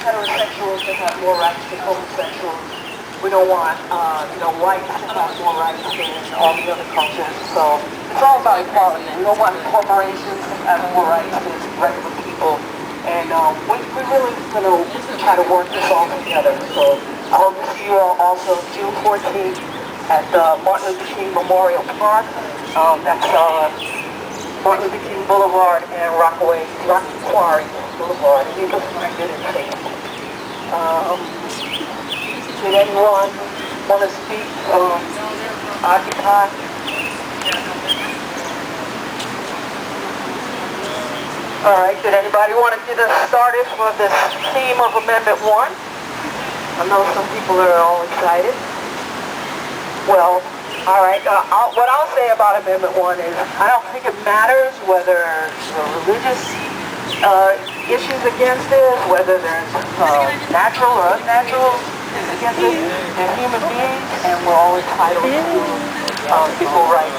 heterosexuals to have more rights than homosexuals. We don't want, whites to have more rights than all the other cultures. So it's all about equality. We don't want corporations to have more rights than regular people. And we really, try to work this all together. So I hope to see you all also June 14th at Martin Luther King Memorial Park. That's Martin Luther King Boulevard and Rocky Quarry Boulevard. You can find it in Facebook. Did anyone want to speak? Occupy? All right, did anybody want to get us started for this theme of Amendment 1? I know some people are all excited. Well, all right, what I'll say about Amendment 1 is I don't think it matters whether the religious issues against it, whether there's natural or unnatural against it. They're human beings, and we're all entitled to equal rights.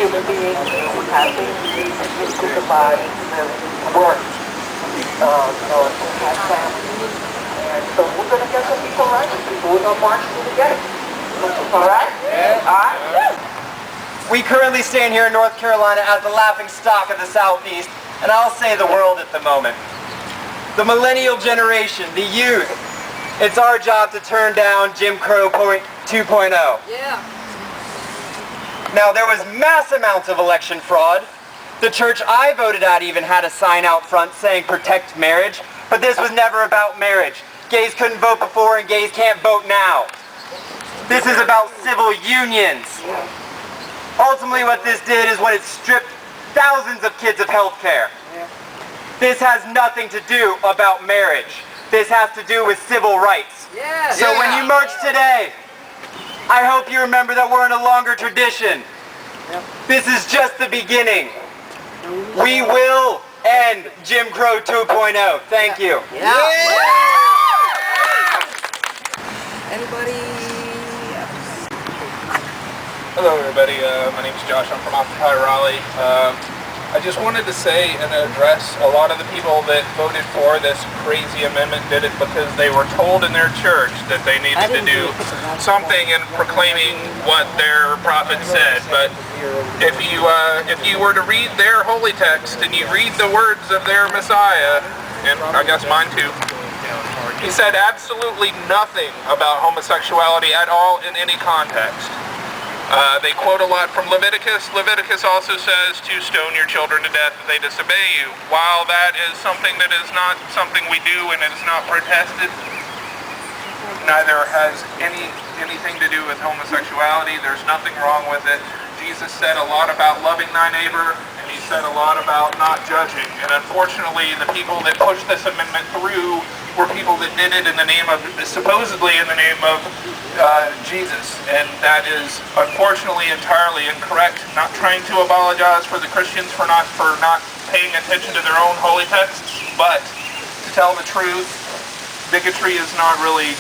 Human beings who have babies, to survive, to work, to have families. And so we're going to get some equal rights to people. We're going to march through together. All right? Yeah. All right? We currently stand here in North Carolina as the laughing stock of the Southeast, and I'll say the world at the moment. The millennial generation, the youth, it's our job to turn down Jim Crow 2.0. Yeah. Now, there was mass amounts of election fraud. The church I voted at even had a sign out front saying protect marriage, but this was never about marriage. Gays couldn't vote before and gays can't vote now. This is about civil unions. Ultimately what this did is when it stripped thousands of kids of health care. This has nothing to do about marriage. This has to do with civil rights. Yeah. So when you march today, I hope you remember that we're in a longer tradition. This is just the beginning. We will end Jim Crow 2.0. Thank you. Yeah. Anybody else? Hello everybody, my name is Josh, I'm from Occupy Raleigh. I just wanted to say and address a lot of the people that voted for this crazy amendment did it because they were told in their church that they needed to do something in proclaiming what their prophet said. But if you were to read their holy text and you read the words of their Messiah, and I guess mine too, he said absolutely nothing about homosexuality at all in any context. They quote a lot from Leviticus. Leviticus also says to stone your children to death if they disobey you. While that is something that is not something we do and it is not protested, neither has anything to do with homosexuality. There's nothing wrong with it. Jesus said a lot about loving thy neighbor, and he said a lot about not judging. And unfortunately, the people that pushed this amendment through were people that did it in the name of, supposedly in the name of Jesus. And that is unfortunately entirely incorrect. Not trying to apologize for the Christians for not paying attention to their own holy texts, but to tell the truth, bigotry is not really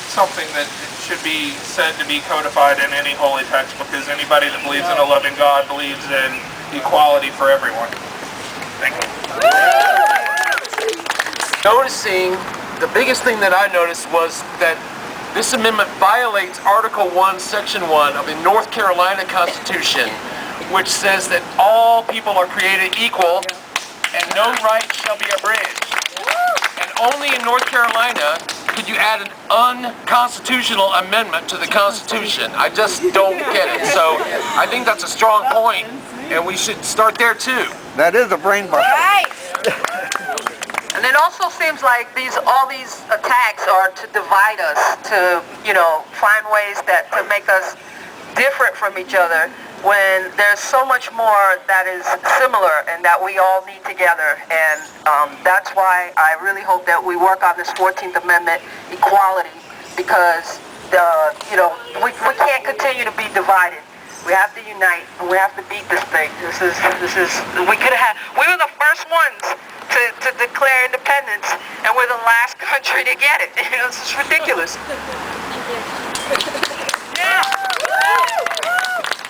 something that should be said to be codified in any holy text, because anybody that believes in a loving God believes in equality for everyone. Thank you. Noticing, the biggest thing that I noticed was that this amendment violates Article 1, Section 1 of the North Carolina Constitution, which says that all people are created equal and no right shall be abridged. And only in North Carolina could you add an unconstitutional amendment to the Constitution. I just don't get it. So I think that's a strong point, and we should start there too. That is a brain buster. Right. And it also seems like all these attacks are to divide us, to find ways to make us different from each other, when there's so much more that is similar and that we all need together. And that's why I really hope that we work on this 14th Amendment equality, because we can't continue to be divided. We have to unite, and we have to beat this thing. We were the first ones to declare independence, and we're the last country to get it. This is ridiculous.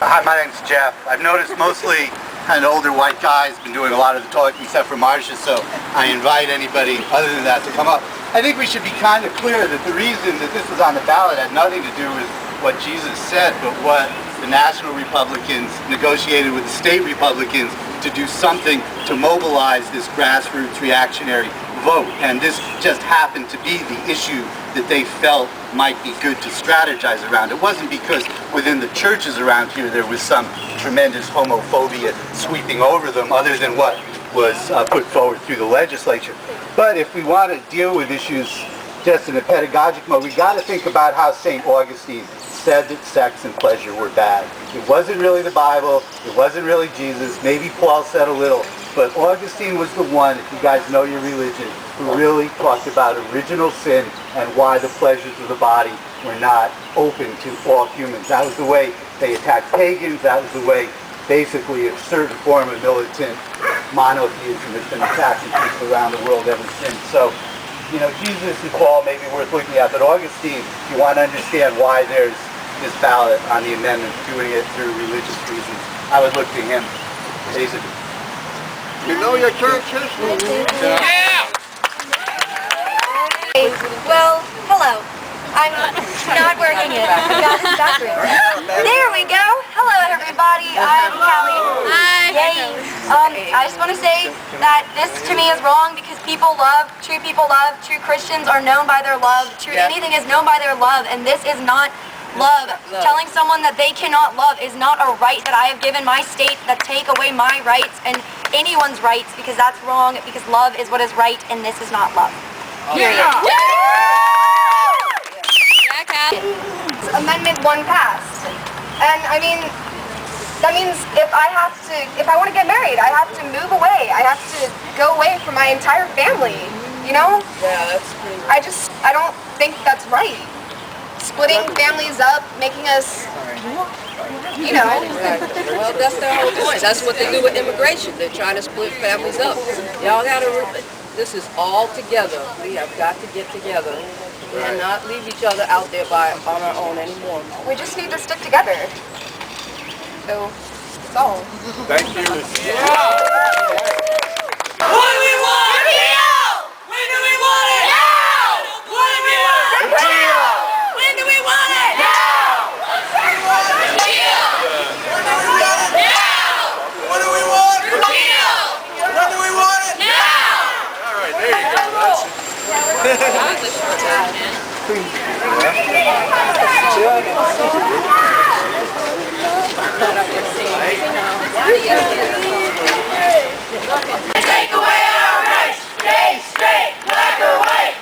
Hi, my name's Jeff. I've noticed mostly kind of older white guy has been doing a lot of the talking except for Marcia, so I invite anybody other than that to come up. I think we should be kind of clear that the reason that this was on the ballot had nothing to do with what Jesus said, but what the National Republicans negotiated with the state Republicans to do something to mobilize this grassroots reactionary vote. And this just happened to be the issue that they felt might be good to strategize around. It wasn't because within the churches around here there was some tremendous homophobia sweeping over them other than what was put forward through the legislature. But if we want to deal with issues just in a pedagogic mode, we got to think about how St. Augustine said that sex and pleasure were bad. It wasn't really the Bible, it wasn't really Jesus, maybe Paul said a little, but Augustine was the one, if you guys know your religion, who really talked about original sin and why the pleasures of the body were not open to all humans. That was the way they attacked pagans, that was the way basically a certain form of militant monotheism has been attacking people around the world ever since. So, you know, Jesus and Paul may be worth looking at, but Augustine, if you want to understand why there's this ballot on the amendment, doing it through religious reasons, I would look to him, basically. You know your church history? Yeah! Well, hello. I'm not working it. I got this backwards. There we go. Hello, everybody. I'm Callie. Hi. Yay. I just want to say that this to me is wrong because true people love, true Christians are known by their love, anything is known by their love, and this is not love. Telling someone that they cannot love is not a right that I have given my state that take away my rights and anyone's rights, because that's wrong, because love is what is right, and this is not love. Period. Amendment 1 passed. And I mean, that means if I want to get married, I have to move away. I have to go away from my entire family, you know? Yeah, that's pretty... I don't think that's right. Splitting families up, making us, you know. Well, that's their whole point. That's what they do with immigration. They're trying to split families up. Y'all gotta... This is all together. We have got to get together and not leave each other out there on our own anymore. We just need to stick together. So, that's all. Thank you. What do we want? Repeal! When do we want it? Now! What do we want? Repeal! When do we want it? Now! Repeal! When do we want it? Now! What do we want? Repeal! When do we want it? Now! All right, there you go. That's it. Take away our rights, gay, straight, black or white.